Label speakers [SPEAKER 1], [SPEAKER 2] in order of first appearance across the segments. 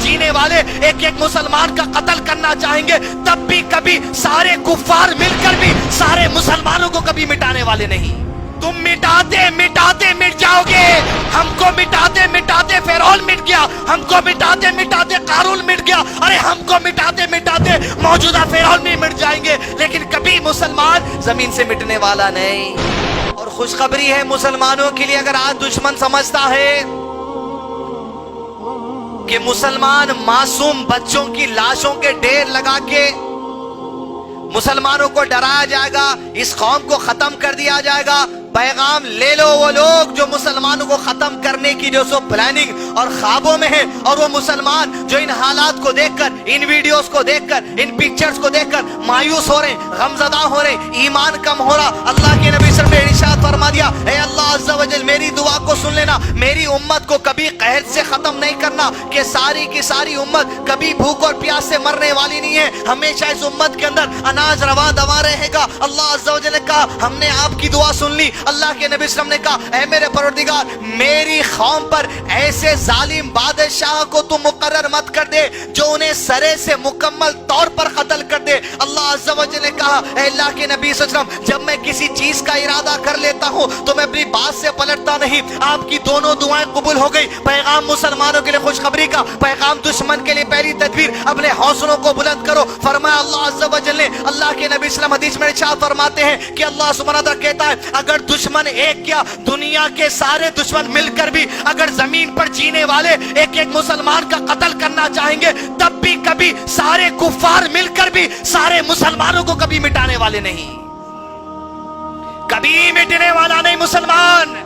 [SPEAKER 1] جینے والے ایک ایک مسلمان کا قتل کرنا چاہیں گے، تب بھی کبھی سارے کفار مل کر بھی سارے مسلمانوں کو کبھی مٹانے والے نہیں۔ تم مٹاتے مٹاتے مٹ جاؤ گے، ہم کو مٹاتے مٹاتے فرعون مٹ گیا، ہم کو مٹاتے مٹاتے قارون مٹ گیا، ارے ہم کو مٹاتے مٹاتے موجودہ فرعون بھی مٹ جائیں گے، لیکن کبھی مسلمان زمین سے مٹنے والا نہیں۔ اور خوشخبری ہے مسلمانوں کے لیے، اگر آج دشمن سمجھتا ہے کہ مسلمان معصوم بچوں کی لاشوں کے ڈھیر لگا کے مسلمانوں کو ڈرایا جائے گا، اس قوم کو ختم کر دیا جائے گا، پیغام لے لو۔ وہ لوگ جو مسلمانوں کو ختم کرنے کی جو سو پلاننگ اور خوابوں میں ہے، اور وہ مسلمان جو ان حالات کو دیکھ کر، ان ویڈیوز کو دیکھ کر، ان پکچرز کو دیکھ کر مایوس ہو رہے ہیں، غمزدہ ہو رہے ہیں، ایمان کم ہو رہا، اللہ کے نبی صلی اللہ علیہ وسلم نے ارشاد فرما دیا، اے اللہ عز و جل میری دعا کو سن لینا، میری امت کو کبھی قحط سے ختم نہیں کرنا، کہ ساری کی ساری امت کبھی بھوک اور پیاس سے مرنے والی نہیں ہے، ہمیشہ اس امت کے اندر اناج رواں دواں رہے گا۔ اللہ عز و جل نے کہا ہم نے آپ کی دعا سن لی۔ اللہ کے نبی صلی اللہ علیہ وسلم نے کہا اے میرے پروردگار، میری قوم پر ایسے ظالم بادشاہ کو تو مقرر مت کر دے جو انہیں سرے سے مکمل طور پر قتل کر دے۔ اللہ عز و جل نے کہا اے اللہ کے نبی صلی اللہ علیہ وسلم، جب میں کسی چیز کا ارادہ کر لیتا ہوں تو میں اپنی بات سے پلٹتا نہیں۔ آپ کی دونوں دعائیں قبول ہو گئی۔ پیغام مسلمانوں کے لیے خوشخبری کا، پیغام دشمن کے لیے پہلی تدبیر، اپنے حوصلوں کو بلند کرو۔ فرمایا اللہ عز و جل نے، اللہ کے نبی صلی اللہ علیہ وسلم حدیث میں ارشاد فرماتے ہیں کہ اللہ سبحانہ و تعالیٰ کہتا ہے اگر دشمن ایک کیا، دنیا کے سارے دشمن مل کر بھی اگر زمین پر جینے والے ایک ایک مسلمان کا قتل کرنا چاہیں گے، تب بھی کبھی سارے کفار مل کر بھی سارے مسلمانوں کو کبھی مٹانے والے نہیں، کبھی مٹنے والا نہیں مسلمان۔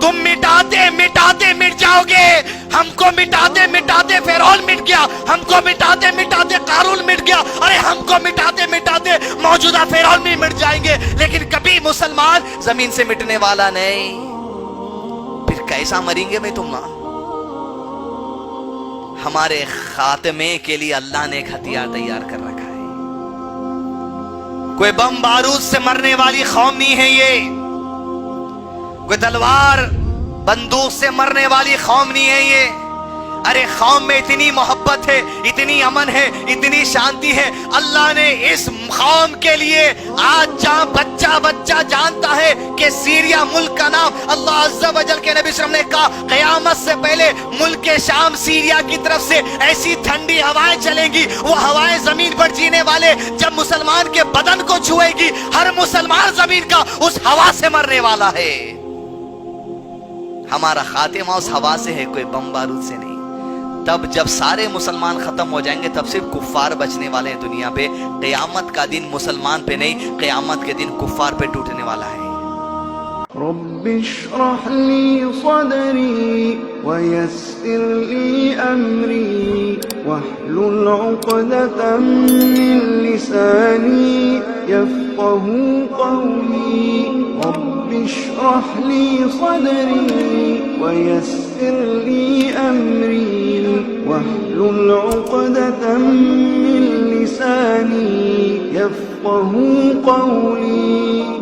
[SPEAKER 1] تم مٹاتے مٹاتے مٹ جاؤ گے، ہم کو مٹاتے مٹاتے فرعون مٹ گیا، ہم کو مٹاتے مٹاتے قارون مٹ گیا، ارے ہم کو مٹاتے مٹاتے موجودہ فرعون بھی مٹ جائیں گے، لیکن کبھی مسلمان زمین سے مٹنے والا نہیں۔ پھر کیسا مریں گے بھائی تم؟ ہمارے خاتمے کے لیے اللہ نے ایک ہتھیار تیار کر رکھا ہے۔ کوئی بم بارود سے مرنے والی قوم نہیں ہے یہ، کوئی تلوار بندوق سے مرنے والی قوم نہیں ہے یہ۔ ارے قوم میں اتنی محبت ہے، اتنی امن ہے، اتنی شانتی ہے، اللہ نے اس قوم کے لیے آج جہاں بچہ بچہ جانتا ہے کہ سیریا ملک کا نام، اللہ عز و جل کے نبی صلی اللہ علیہ وسلم نے کہا قیامت سے پہلے ملک شام سیریا کی طرف سے ایسی ٹھنڈی ہوائیں چلیں گی، وہ ہوائیں زمین پر جینے والے جب مسلمان کے بدن کو چھوئے گی، ہر مسلمان زمین کا اس ہوا سے مرنے والا ہے۔ ہمارا خاتمہ اس ہوا سے ہے، کوئی بم بارود سے نہیں۔ تب جب سارے مسلمان ختم ہو جائیں گے تب صرف کفار بچنے والے ہیں دنیا پہ۔ قیامت کا دن مسلمان پہ نہیں، قیامت کے دن کفار پہ ٹوٹنے والا ہے۔
[SPEAKER 2] رب اشرح لي صدري ويسر لي أمري واحلل عقدة من لساني يفقه قولي رب اشرح لي صدري ويسر لي أمري واحلل عقدة من لساني يفقه قولي